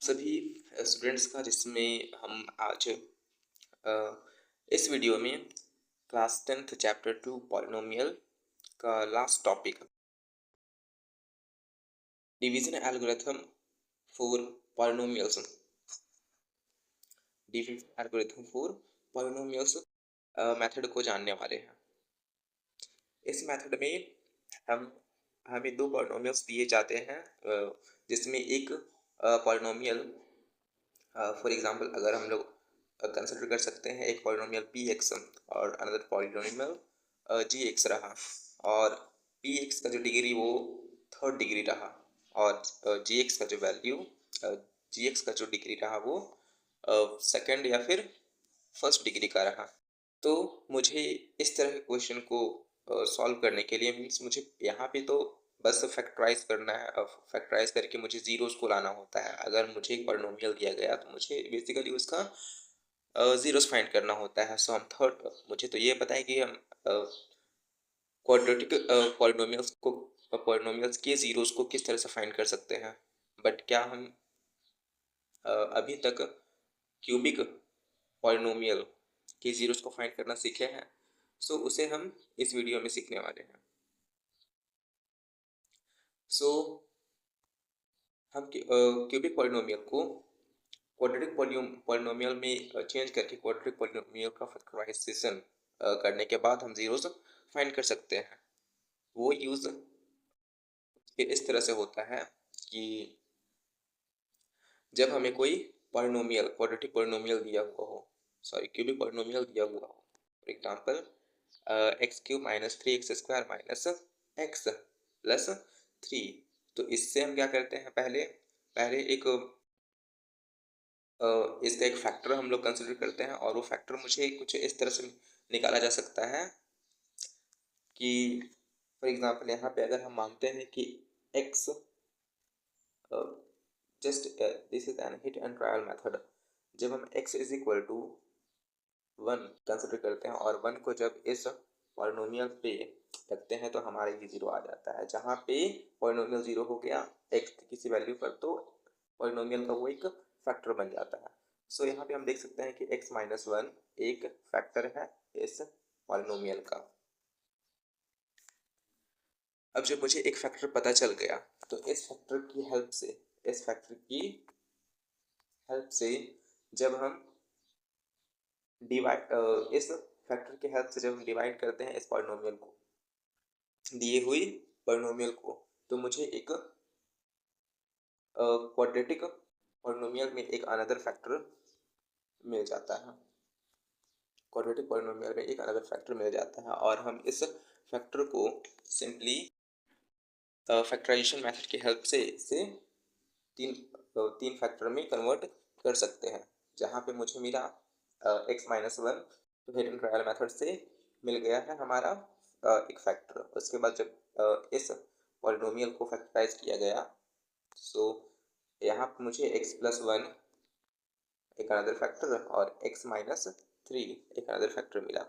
सभी स्टूडेंट्स का जिसमें हम आज इस वीडियो में क्लास 10th चैप्टर 2 पॉलिनोमियल का last topic division algorithm for polynomials division algorithm for polynomials method को जानने वाले हैं। इस मेथड में हम हमें दो पॉलिनोमियल्स दिए जाते हैं जिसमें एक पॉलिनोमियल फॉर एग्जांपल अगर हम लोग कंसिडर कर सकते हैं एक पॉलिनोमियल पी एक्स और अनदर पॉलिनोमियल जी एक्स रहा और पी एक्स का जो डिग्री वो थर्ड डिग्री रहा और जी एक्स का जो वैल्यू जी एक्स का जो डिग्री रहा वो सेकंड या फिर फर्स्ट डिग्री का रहा। तो मुझे इस तरह के क्वेश्चन को सॉल्व करने के लिए मीन्स मुझे यहाँ पे तो बस फैक्टराइज करना है। फैक्टराइज करके मुझे जीरोस को लाना होता है। अगर मुझे एक पॉलिनोमियल दिया गया तो मुझे बेसिकली उसका जीरोस फाइंड करना होता है। सो हम थर्ड मुझे तो ये पता है कि हम क्वाड्रेटिक पॉलिनोमियल्स के जीरोस को किस तरह से फाइंड कर सकते हैं, बट क्या हम अभी तक क्यूबिक पॉलिनोमियल के जीरोस को फाइंड करना सीखे हैं? सो उसे हम इस वीडियो में सीखने वाले हैं। सो हम क्यूबिक पॉलिनोमियल को क्वाड्रेटिक पॉलिनोमियल में चेंज करके क्वाड्रेटिक पॉलिनोमियल का फैक्टराइजेशन करने के बाद हम जीरोस फाइंड कर सकते हैं। वो यूज़ इस तरह से होता है कि जब हमें कोई पॉलिनोमियल क्वाड्रेटिक पॉलिनोमियल दिया हुआ हो, सॉरी क्यूबिक पॉलिनोमियल दिया हुआ हो, for example x cube minus three x square minus x plus three. तो इससे हम क्या करते हैं, पहले पहले एक इसका एक फैक्टर हम लोग कंसिडर करते हैं और वो फैक्टर मुझे कुछ इस तरह से निकाला जा सकता है कि फॉर एग्जांपल यहाँ पे अगर हम मानते हैं कि x just this is an hit and trial method. जब हम x is equal to 1 consider करते हैं और 1 को जब इस पॉलिनोमियल पे रखते हैं तो हमारा ये जीरो आ जाता है। जहाँ पे पॉलिनोमियल जीरो हो गया x की किसी वैल्यू पर तो पॉलिनोमियल का वो एक फैक्टर बन जाता है। सो यहाँ पे हम देख सकते हैं कि x माइनस वन एक फैक्टर है इस पॉलिनोमियल का। अब जब मुझे एक फैक्टर पता चल गया तो इस फैक्टर की हेल्प से जब हम डिवाइड इस फैक्टर की हेल्प से जब हम डिवाइड करते हैं इस पॉलिनोमियल को, दिए हुई पॉलिनोमियल को, तो मुझे एक क्वाड्रेटिक पॉलिनोमियल में एक अनदर फैक्टर मिल जाता है। क्वाड्रेटिक पॉलिनोमियल में एक अनदर फैक्टर मिल जाता है और हम इस फैक्टर को सिंपली फैक्टराइजेशन मेथड की हेल्प से इसे तीन फैक्टर में कन्वर्ट कर सकते हैं। जहाँ पे मुझे मेरा x माइनस वन तो हिडन ट्रायल मेथड से मिल गया है हमारा एक फैक्टर। उसके बाद जब इस पॉलिनोमियल को फैक्टराइज किया गया सो यहाँ पे मुझे x प्लस वन एक अनदर फैक्टर और x माइनस थ्री एक अनदर फैक्टर मिला।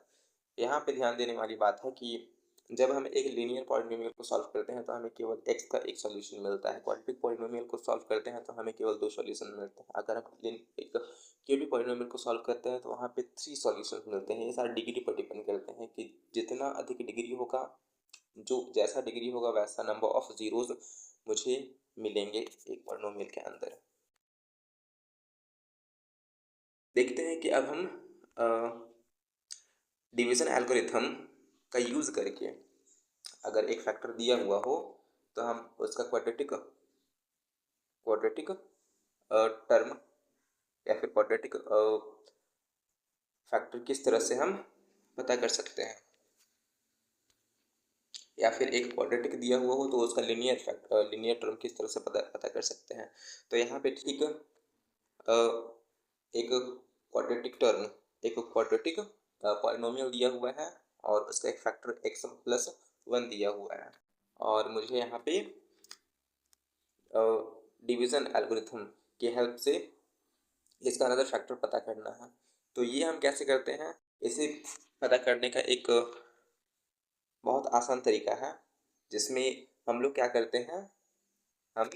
यहाँ पे ध्यान देने वाली बात है कि जब हम एक लीनियर पॉलिनोमियल को सॉल्व करते हैं तो हमें केवल x का एक सॉल्यूशन मिलता है। क्वाड्रेटिक पॉलिनोमियल को सॉल्व करते हैं तो हमें केवल दो सॉल्यूशन मिलते हैं। अगर हम एक क्यूबिक पॉलिनोमियल को सॉल्व करते हैं तो वहाँ पे थ्री सॉल्यूशन मिलते हैं। ये सारे डिग्री पर डिपेंड करते हैं कि जितना अधिक डिग्री होगा, जो जैसा डिग्री होगा वैसा नंबर ऑफ जीरोज मुझे मिलेंगे एक पॉलिनोमियल के अंदर। देखते हैं कि अब हम डिवीजन एल्गोरिथम का यूज़ करके अगर एक फैक्टर दिया हुआ हो तो हम उसका क्वाड्रेटिक टर्म या फिर क्वाड्रेटिक फैक्टर किस तरह से हम पता कर सकते हैं, या फिर एक क्वाड्रेटिक दिया हुआ हो तो उसका लीनियर टर्म किस तरह से पता कर सकते हैं। तो यहाँ पे ठीक एक क्वाड्रेटिक पॉलिनोमियल दिया हुआ है और उसका एक फैक्टर x प्लस वन दिया हुआ है और मुझे यहाँ पे डिवीज़न एल्गोरिथम की हेल्प से इसका अनदर फैक्टर पता करना है। तो ये हम कैसे करते हैं, इसे पता करने का एक बहुत आसान तरीका है जिसमें हम लोग क्या करते हैं, हम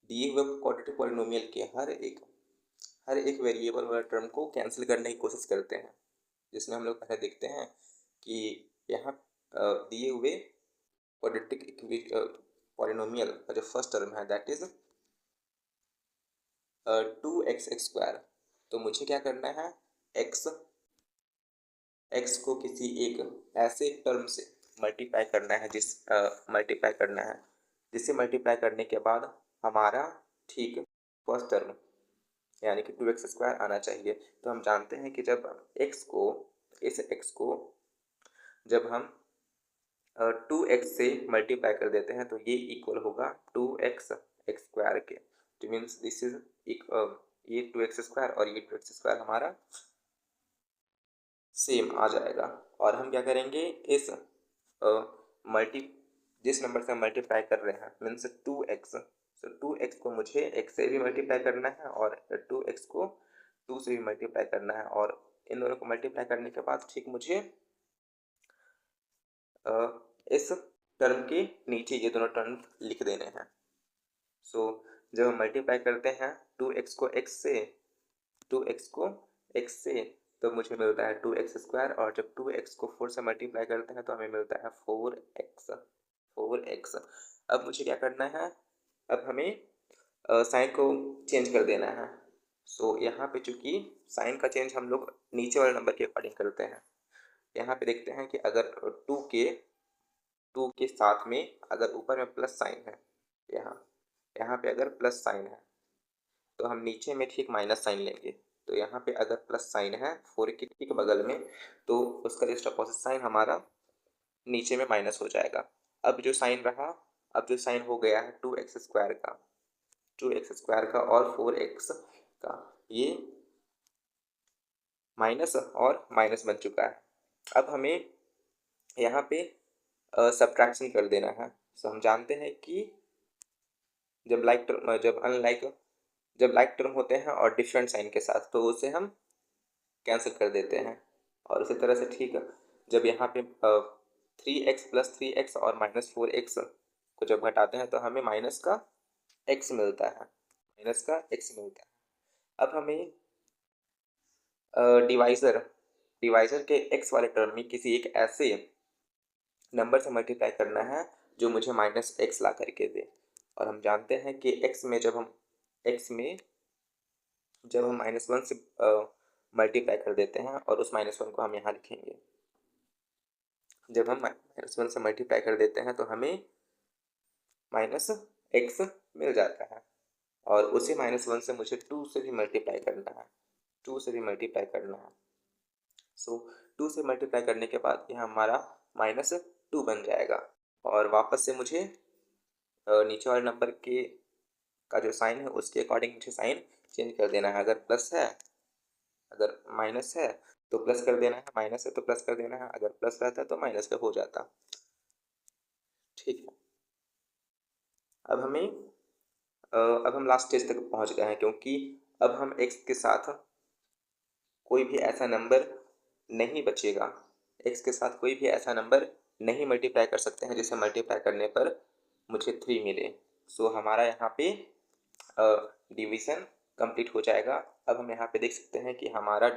दिए हुए क्वाड्रेटिक पॉलिनोमियल के हर एक वेरिएबल वाला टर्म को कैंसिल करने की कोशिश करते हैं, जिसमें हम लोग पहले देखते हैं कि यहाँ दिए हुए क्वाड्रेटिक पॉलिनोमियल का जो फर्स्ट टर्म है दैट इज 2x² तो मुझे क्या करना है, x को किसी एक ऐसे टर्म से मल्टीप्लाई करना है जिससे मल्टीप्लाई करने के बाद हमारा ठीक फर्स्ट टर्म यानी कि 2x² आना चाहिए। तो हम जानते हैं कि जब इस x को जब हम 2x से मल्टीप्लाई कर देते हैं तो ये इक्वल होगा 2x² के, तो मीन्स दिस इज ये 2x² और ये 2x² हमारा सेम आ जाएगा। और हम क्या करेंगे, इस जिस नंबर से हम मल्टीप्लाई कर रहे हैं मीन्स 2x, तो 2x को मुझे x से भी मल्टीप्लाई करना है और 2x को 2 से भी मल्टीप्लाई करना है, और इन दोनों को मल्टीप्लाई करने के बाद ठीक मुझे इस टर्म के नीचे ये दोनों टर्म लिख देने हैं। सो जब हम मल्टीप्लाई करते हैं 2x को x से तो मुझे मिलता है 2x², और जब 2x को 4 से मल्टीप्लाई करते हैं तो हमें मिलता है 4x। अब मुझे क्या करना है, अब हमें साइन को चेंज कर देना है। सो यहाँ पे चूँकि साइन का चेंज हम लोग नीचे वाले नंबर के अकॉर्डिंग करते हैं, यहाँ पे देखते हैं कि अगर 2 के साथ में अगर ऊपर में प्लस साइन है, यहाँ पे अगर प्लस साइन है तो हम नीचे में ठीक माइनस साइन लेंगे। तो यहाँ पे अगर प्लस साइन है 4 के ठीक बगल में, तो उसका जस्ट अपोजिट साइन हमारा नीचे में माइनस हो जाएगा। अब जो साइन हो गया है 2x² का और 4x का, ये माइनस और माइनस बन चुका है। अब हमें यहाँ पे सब्ट्रैक्शन कर देना है। सो हम जानते हैं कि जब लाइक टर्म होते हैं और डिफरेंट साइन के साथ तो उसे हम कैंसिल कर देते हैं। और उसी तरह से ठीक है, जब यहाँ पे 3x + 3x और -4x को जब घटाते हैं तो हमें माइनस का x मिलता है। अब हमें डिवाइज़र के x वाले टर्म में किसी एक ऐसे नंबर से मल्टीप्लाई करना है जो मुझे -x ला करके दे। और हम जानते हैं कि x में जब हम -1 से मल्टीप्लाई कर देते हैं और उस -1 को हम यहाँ लिखेंगे। जब हम -1 से मल्टीप्लाई कर देते हैं तो हमें -x मिल जाता है, और उसी -1 से मुझे 2 से भी मल्टीप्लाई करना है। सो 2 से मल्टीप्लाई करने के बाद यह हमारा -2 बन जाएगा, और वापस से मुझे नीचे वाले नंबर का जो साइन है उसके अकॉर्डिंग मुझे साइन चेंज कर देना है। अगर माइनस है तो प्लस कर देना है, माइनस है तो प्लस कर देना है, अगर प्लस रहता है तो माइनस का हो जाता। ठीक है, अब हम लास्ट स्टेज तक पहुंच गए हैं, क्योंकि अब हम x के साथ कोई भी ऐसा नंबर नहीं बचेगा, x के साथ कोई भी ऐसा नंबर नहीं मल्टीप्लाई कर सकते हैं जिसे मल्टीप्लाई करने पर मुझे 3 मिले। सो हमारा यहाँ पे डिवीज़न कंप्लीट हो जाएगा। अब हम यहाँ पे देख सकते हैं कि हमारा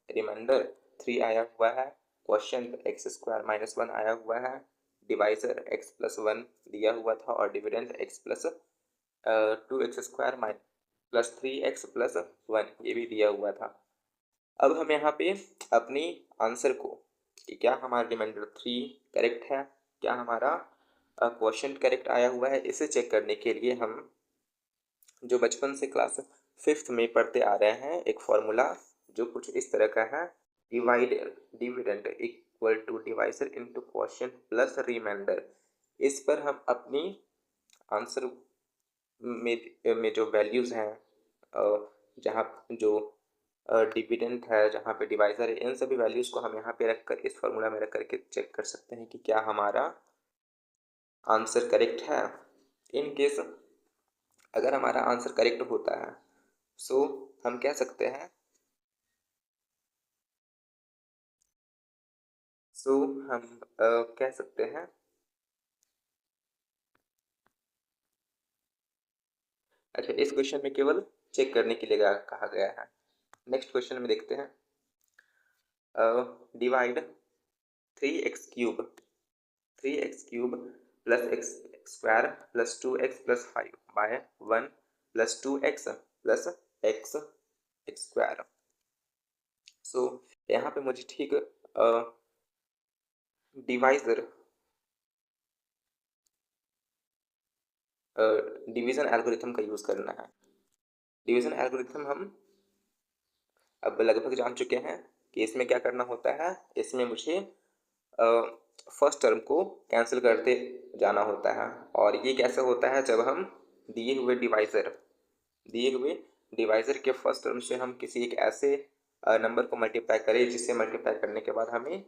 रिमाइंडर 3 आया हुआ है, क्वोशिएंट x² - 1 आया हुआ है, डिवाइज़र x + 1 दिया हुआ था, और डिविडेंड x + 2x² + 3x + 1 ये भी दिया हुआ था। अब हम यहाँ पे अपनी आंसर को कि क्या हमारा रिमाइंडर 3 करेक्ट है, क्या हमारा क्वोशिएंट करेक्ट आया हुआ है, इसे चेक करने के लिए हम जो बचपन से क्लास 5th में पढ़ते आ रहे हैं एक फॉर्मूला जो कुछ इस तरह का है, dividend equal to divisor into quotient plus remainder. इस पर हम अपनी आंसर में जो वैल्यूज़ हैं, जहाँ जो डिविडेंड है, जहाँ पे डिवाइज़र है, इन सभी वैल्यूज़ को हम यहाँ पे रख कर इस फॉर्मूला में रख करके चेक कर सकते हैं कि क्या हमारा आंसर करेक्ट है। इन केस अगर हमारा आंसर करेक्ट होता है सो हम कह सकते हैं कह सकते हैं अच्छा, इस क्वेश्चन में केवल चेक करने के लिए कहा गया है। नेक्स्ट क्वेश्चन में देखते हैं, divide 3x³ 3x³ plus x square plus 2x plus 5 by 1 plus 2x plus x square. So यहाँ पे मुझे ठीक डिवाइजर डिवीजन एल्गोरिथम का यूज़ करना है। डिवीजन एल्गोरिथम हम अब लगभग जान चुके हैं कि इसमें क्या करना होता है। इसमें मुझे फर्स्ट टर्म को कैंसिल करते जाना होता है, और ये कैसे होता है, जब हम दिए हुए डिवाइज़र के फर्स्ट टर्म से हम किसी एक ऐसे नंबर को मल्टीप्लाई करें जिससे मल्टीप्लाई करने के बाद हमें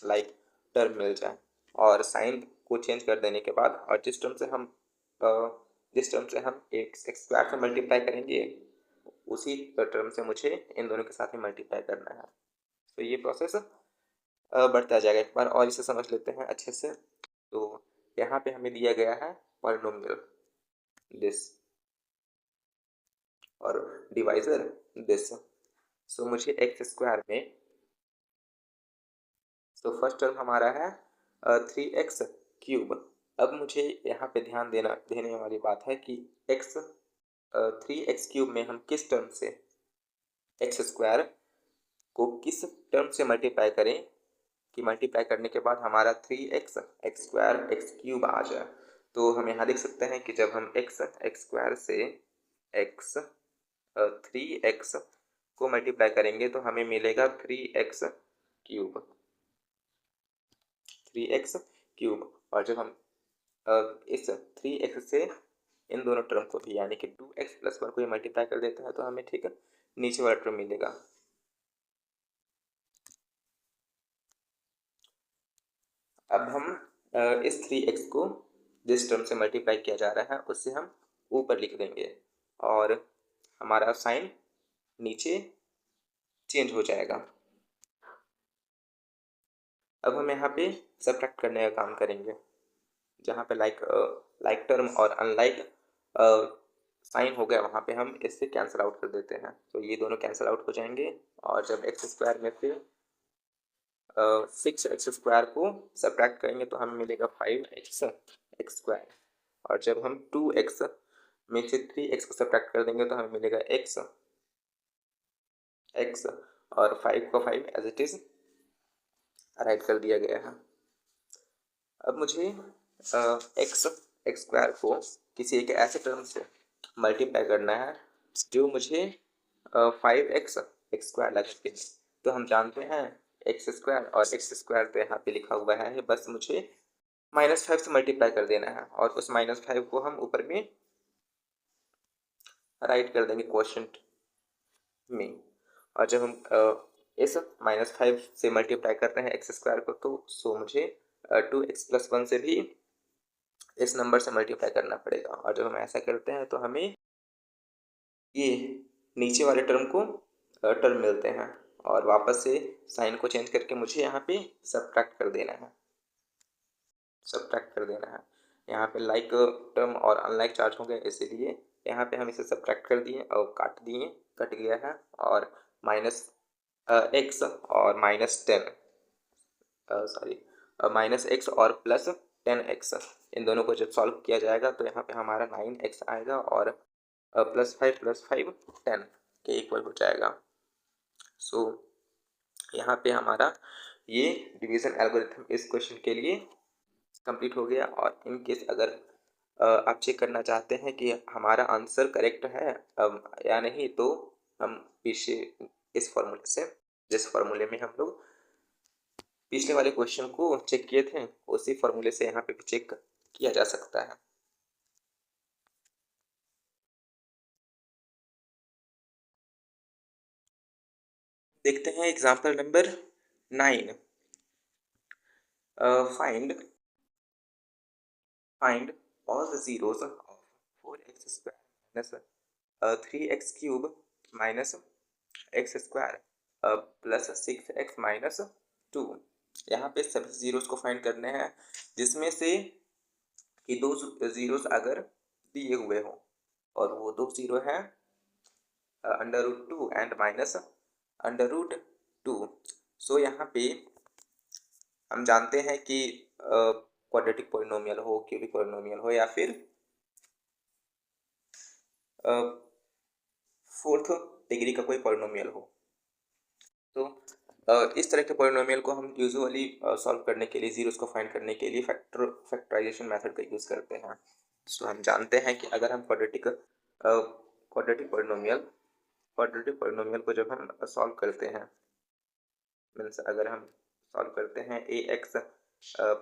लाइक टर्म मिल जाए, और साइन को चेंज कर देने के बाद, और जिस टर्म से हम एक्स स्क्वायर से मल्टीप्लाई करेंगे उसी टर्म से मुझे इन दोनों के साथ में मल्टीप्लाई करना है। तो ये प्रोसेस बढ़ता जाएगा। एक बार और इसे समझ लेते हैं अच्छे से। तो यहाँ पे हमें दिया गया है पॉलिनोमियल दिस और डिवाइजर दिस। सो मुझे एक्स स्क्वायर में, तो फर्स्ट टर्म हमारा है 3x³। अब मुझे यहाँ पे ध्यान देने वाली बात है कि 3x³ में हम किस टर्म से एक्स स्क्वायर को किस टर्म से मल्टीप्लाई करें कि मल्टीप्लाई करने के बाद हमारा 3x x² आ जाए। तो हम यहाँ देख सकते हैं कि जब हम x स्क्वायर से x 3x को मल्टीप्लाई करेंगे तो हमें मिलेगा 3x³। और जब हम इस 3x से इन दोनों टर्म को भी यानी कि 2x प्लस 1 को मल्टीप्लाई कर देते हैं तो हमें ठीक नीचे वाला टर्म मिलेगा। अब हम इस 3x को जिस टर्म से मल्टीप्लाई किया जा रहा है उससे हम ऊपर लिख देंगे और हमारा साइन नीचे चेंज हो जाएगा। अब हम यहाँ पे सब्ट्रैक्ट करने का काम करेंगे, जहाँ पे लाइक टर्म और अनलाइक साइन हो गया वहाँ पे हम इससे कैंसिल आउट कर देते हैं। तो ये दोनों कैंसिल आउट हो जाएंगे और जब एक्स स्क्वायर में फिर 6x² को सब्ट्रैक्ट करेंगे तो हमें मिलेगा 5x स्क्वायर, और जब हम 2x में से 3x को सब्ट्रैक्ट कर देंगे तो हमें मिलेगा x और 5 को 5 एज इट इज़ राइट कर दिया गया है। अब मुझे एक्स स्क्वायर को किसी एक ऐसे टर्म से मल्टीप्लाई करना है जो मुझे 5x स्क्वायर लगे। तो हम जानते हैं एक्स स्क्वायर और एक्स स्क्वायर तो यहाँ पे लिखा हुआ है, बस मुझे -5 से मल्टीप्लाई कर देना है और उस -5 को हम ऊपर में राइट कर देंगे क्वोशंट में। और जब हम इस -5 से मल्टीप्लाई करते हैं एक्स स्क्वायर को तो मुझे 2x प्लस 1 से भी इस नंबर से मल्टीप्लाई करना पड़ेगा, और जब हम ऐसा करते हैं तो हमें ये नीचे वाले टर्म को टर्म मिलते हैं और वापस से साइन को चेंज करके मुझे यहाँ पे सब्ट्रैक्ट कर देना है। यहाँ पे लाइक टर्म और अनलाइक चार्ज हो गए, इसीलिए यहाँ पे हम इसे सब्ट्रैक्ट कर दिए और कट गया है, और -x और -x और +10x इन दोनों को जब सॉल्व किया जाएगा तो यहाँ पे हमारा 9x आएगा और +5 + 5 10 के इक्वल हो जाएगा। सो यहाँ पे हमारा ये डिवीज़न एल्गोरिथम इस क्वेश्चन के लिए कंप्लीट हो गया। और इन केस अगर आप चेक करना चाहते हैं कि हमारा आंसर करेक्ट है या नहीं, तो हम पीछे इस फॉर्मूले से, जिस फॉर्मूले में हम लोग पिछले वाले क्वेश्चन को चेक किए थे, उसी फॉर्मूले से यहाँ पे भी चेक किया जा सकता है। देखते हैं example number 9। Find all the zeros of 4x² minus 3x³ minus x square plus 6x minus 2। यहाँ पे सभी जीरोस को फाइंड करने हैं जिसमें से कि दो जीरोस अगर दिए हुए हों, और वो दो जीरो है √2 एंड माइनस √2। सो यहाँ पे हम जानते हैं कि क्वाड्रेटिक पॉलिनोमियल हो, क्यूबिक पॉलिनोमियल हो, या फिर फोर्थ डिग्री का कोई पॉलिनोमियल हो, तो इस तरह के पॉलिनोमियल को हम यूजुअली सॉल्व करने के लिए, जीरोस को फाइंड करने के लिए फैक्टराइजेशन मेथड का यूज़ करते हैं। सो हम जानते हैं कि अगर हम क्वाड्रेटिक पॉलिनोमियल को जब हम सॉल्व करते हैं, मीन्स अगर हम सॉल्व करते हैं ax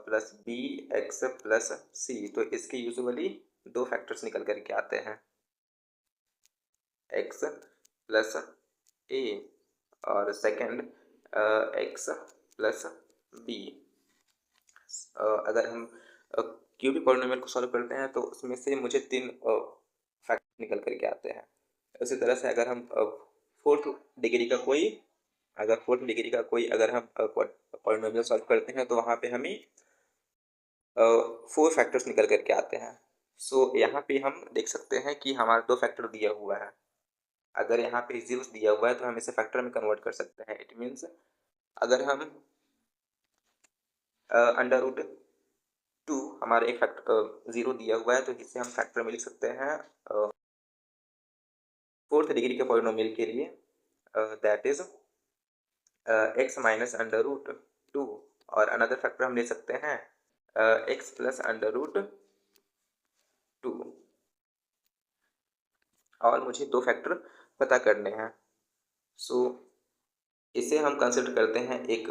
plus b x plus c, तो इसके यूजुअली दो फैक्टर्स निकल करके आते हैं, x प्लस ए और सेकंड x प्लस बी। अगर हम क्यूबिक पॉलिनोमियल को सॉल्व करते हैं तो उसमें से मुझे तीन फैक्टर निकल करके आते हैं। उसी तरह से अगर हम फोर्थ डिग्री का कोई अगर हम पॉलिनोमियल सॉल्व करते हैं तो वहाँ पे हमें 4 फैक्टर्स निकल करके आते हैं। सो यहाँ पे हम देख सकते हैं कि हमारा 2 फैक्टर दिया हुआ है। अगर यहाँ पे जीरोस दिया हुआ है तो हम इसे फैक्टर में कन्वर्ट कर सकते हैं। इट मीन्स अगर हम √2 हमारा एक फैक्टर जीरो दिया हुआ है तो इसे हम फैक्टर में लिख सकते हैं फोर्थ डिग्री के पॉलिनोमियल के लिए, दैट इज x माइनस √2, और अनदर फैक्टर हम ले सकते हैं x प्लस √2, और मुझे दो फैक्टर पता करने हैं। सो इसे हम कंसिडर करते हैं एक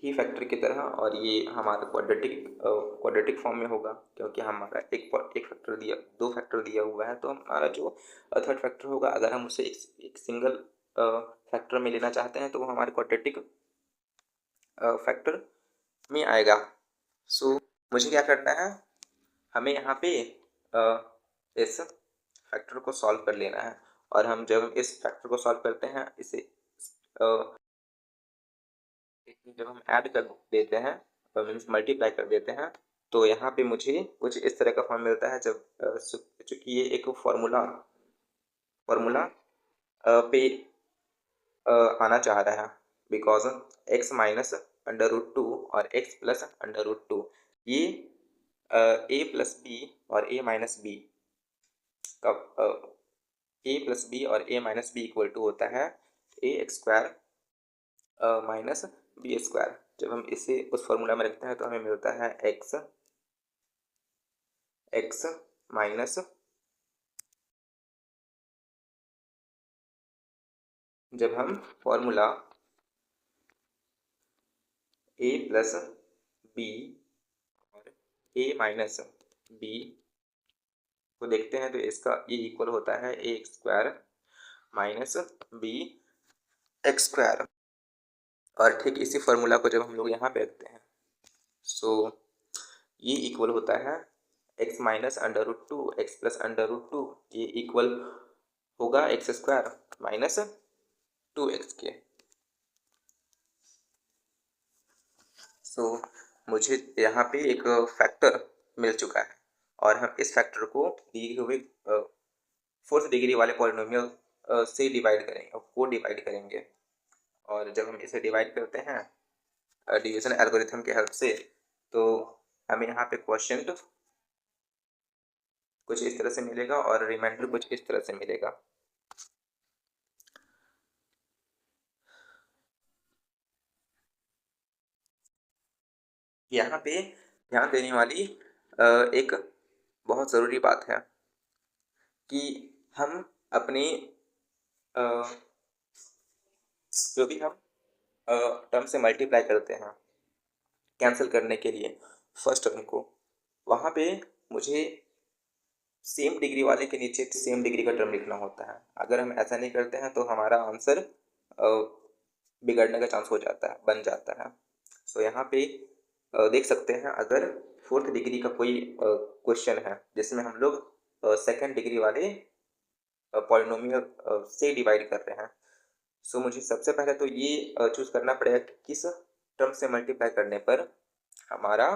ही फैक्टर की तरह, और ये हमारा क्वाड्रेटिक फॉर्म में होगा, क्योंकि हमारा एक फैक्टर दो फैक्टर दिया हुआ है, तो हमारा जो थर्ड फैक्टर होगा अगर हम उसे एक सिंगल फैक्टर में लेना चाहते हैं तो वो हमारे क्वाड्रेटिक फैक्टर में आएगा। सो मुझे क्या करना है, हमें यहाँ पे इस फैक्टर को सॉल्व कर लेना है, और हम जब इस फैक्टर को सॉल्व करते हैं इसे जब हम ऐड कर देते हैं, मीन्स मल्टीप्लाई कर देते हैं, तो यहाँ पे मुझे कुछ इस तरह का फॉर्म मिलता है। जब चूँकि ये एक फॉर्मूला पे आना चाह रहा है, बिकॉज x माइनस √2 और x प्लस √2, ये a प्लस बी और a माइनस बी का a प्लस बी और a minus B equal to होता है ax square minus B square. जब हम इसे उस फॉर्मूला में रखते हैं तो हमें मिलता है x माइनस, जब हम फॉर्मूला a प्लस बी और a माइनस बी को देखते हैं तो इसका ये इक्वल होता है a square minus B X square. और ठीक इसी फॉर्मूला को जब हम लोग यहाँ पे रखते हैं, सो ये इक्वल होता है x माइनस √2 एक्स प्लस √2, ये इक्वल होगा x स्क्वायर माइनस 2x के। सो मुझे यहाँ पे एक फैक्टर मिल चुका है, और हम इस फैक्टर को दिए हुए फोर्थ डिग्री वाले पॉलिनोमियल से डिवाइड करेंगे, और जब हम इसे डिवाइड करते हैं डिवीजन एल्गोरिथम के हेल्प से, तो हमें यहाँ पे क्वोशिएंट कुछ इस तरह से मिलेगा और रिमाइंडर कुछ इस तरह से मिलेगा। यहाँ पे ध्यान देने वाली एक बहुत ज़रूरी बात है कि हम अपने जो भी हम टर्म से मल्टीप्लाई करते हैं कैंसिल करने के लिए फर्स्ट टर्म को, वहाँ पे मुझे सेम डिग्री वाले के नीचे सेम डिग्री का टर्म लिखना होता है। अगर हम ऐसा नहीं करते हैं तो हमारा आंसर बिगड़ने का चांस बन जाता है। सो यहाँ पे देख सकते हैं, अगर फोर्थ डिग्री का कोई क्वेश्चन है जिसमें हम लोग सेकंड डिग्री वाले पॉलिनोमियल से डिवाइड कर रहे हैं, सो मुझे सबसे पहले तो ये चूज़ करना पड़ेगा कि किस टर्म से मल्टीप्लाई करने पर हमारा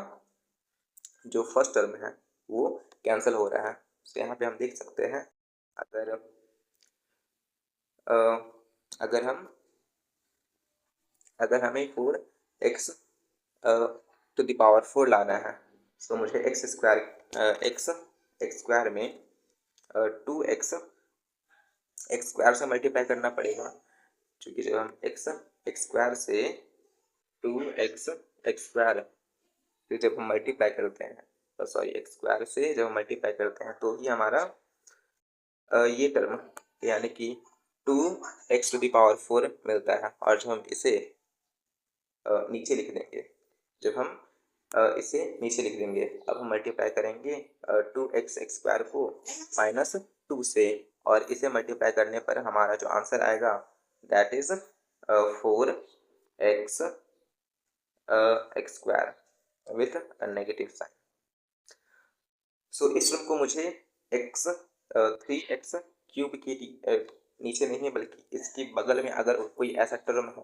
जो फर्स्ट टर्म है वो कैंसिल हो रहा है। तो यहाँ पे हम देख सकते हैं, अगर अगर हम अगर हमें 4x टू द पावर 4 लाना है, तो मुझे एक्स स्क्वायर में 2x स्क्वायर से मल्टीप्लाई करना पड़ेगा, क्योंकि जब हम एक्स स्क्वायर से 2x स्क्वायर फिर जब हम मल्टीप्लाई करते हैं, तो सॉरी एक्स स्क्वायर से जब हम मल्टीप्लाई करते हैं तो ही हमारा ये टर्म यानी कि 2x टू द पावर 4 मिलता है। और जब हम इसे नीचे लिख देंगे, जब हम इसे नीचे लिख देंगे, अब हम मल्टीप्लाई करेंगे 2x स्क्वायर को -2 से, और इसे मल्टीप्लाई करने पर हमारा जो आंसर आएगा that is 4x square with negative sign. So इस टर्म को मुझे 3x क्यूब के नीचे नहीं बल्कि इसकी बगल में अगर कोई ऐसा टर्म है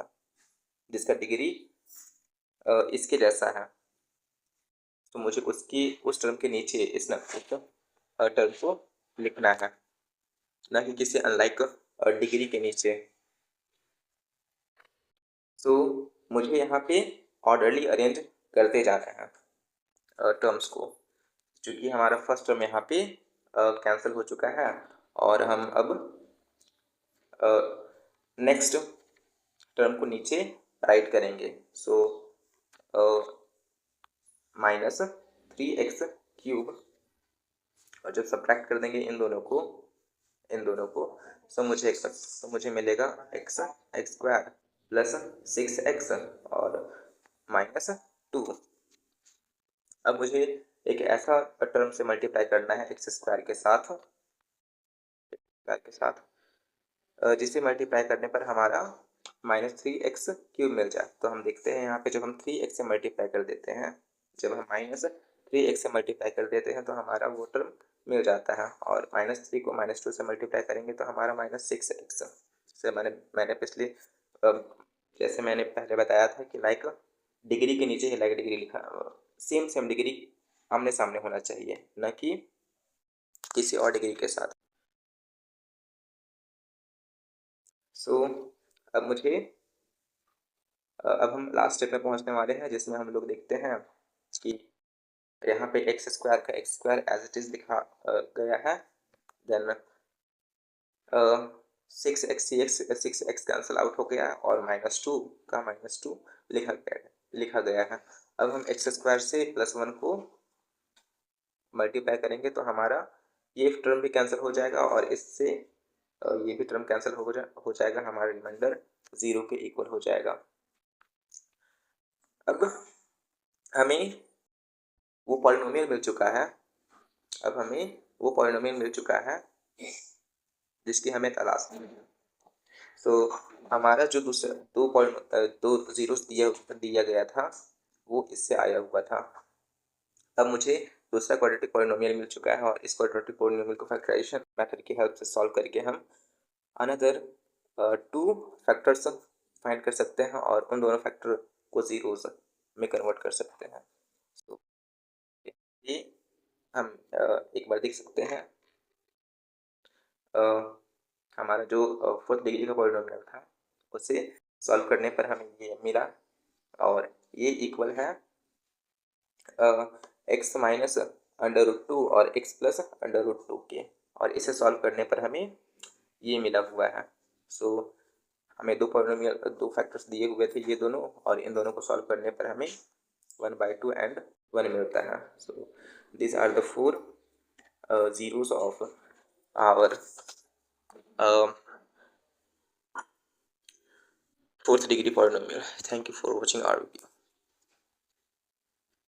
जिसका डिग्री इसके जैसा है, तो मुझे उस टर्म के नीचे इस टर्म को लिखना है, ना कि किसी अनलाइक डिग्री के नीचे। सो मुझे यहाँ पे ऑर्डरली अरेंज करते जाना है टर्म्स को, क्योंकि हमारा फर्स्ट टर्म यहाँ पे कैंसिल हो चुका है, और हम अब नेक्स्ट टर्म को नीचे राइट करेंगे। सो -3x क्यूब, और जब सब्ट्रैक्ट कर देंगे इन दोनों को सो मुझे मिलेगा x स्क्वायर प्लस 6x और -2। अब मुझे एक ऐसा टर्म से मल्टीप्लाई करना है एक्स स्क्वायर के साथ जिसे मल्टीप्लाई करने पर हमारा -3x क्यूब मिल जाए। तो हम देखते हैं यहाँ पे जब हम 3x से मल्टीप्लाई कर देते हैं, जब हम -3x से मल्टीप्लाई कर देते हैं तो हमारा वो टर्म मिल जाता है, और -3 को -2 से मल्टीप्लाई करेंगे तो हमारा -6x से मैंने पिछले जैसे मैंने पहले बताया था कि लाइक डिग्री के नीचे ही लाइक डिग्री लिखा, सेम डिग्री आमने सामने होना चाहिए, न कि किसी और डिग्री के साथ। सो अब हम लास्ट स्टेप में पहुंचने वाले हैं, जिसमें हम लोग देखते हैं कि यहाँ पे एक्स स्क्वायर का X square as it is लिखा गया है, देन 6x कैंसिल आउट हो गया और -2 का -2 लिखा गया है। अब हम एक्स स्क्वायर से +1 को मल्टीप्लाई करेंगे तो हमारा ये टर्म भी कैंसिल हो जाएगा, और इससे ये भी टर्म कैंसिल हो जाएगा, हमारा रिमाइंडर 0 के इक्वल हो जाएगा। अब हमें वो पॉलिनोमियल मिल चुका है, जिसकी हमें तलाश है। तो हमारा जो दूसरा दो जीरोस दिया गया था वो इससे आया हुआ था। अब मुझे दूसरा क्वाड्रेटिक पॉलिनोमियल मिल चुका है, और इस क्वाड्रेटिक पॉलिनोमियल को फैक्टराइजेशन मेथड की हेल्प से सॉल्व करके हम अनदर 2 फैक्टर्स फाइंड कर सकते हैं, और उन दोनों फैक्टर को जीरोस में कन्वर्ट कर सकते हैं। तो ये हम एक बार देख सकते हैं, हमारा जो 4th डिग्री का पॉलिनोमियल था उसे सॉल्व करने पर हमें ये मिला, और ये इक्वल है x माइनस √2 और x प्लस √2 के, और इसे सॉल्व करने पर हमें ये मिला हुआ है। सो हमें दो फैक्टर्स दिए हुए थे ये दोनों, और इन दोनों को सॉल्व करने पर हमें 1/2 एंड 1 मिलता है। So this are the 4 zeros of our 4th degree polynomial. Thank you for watching our video.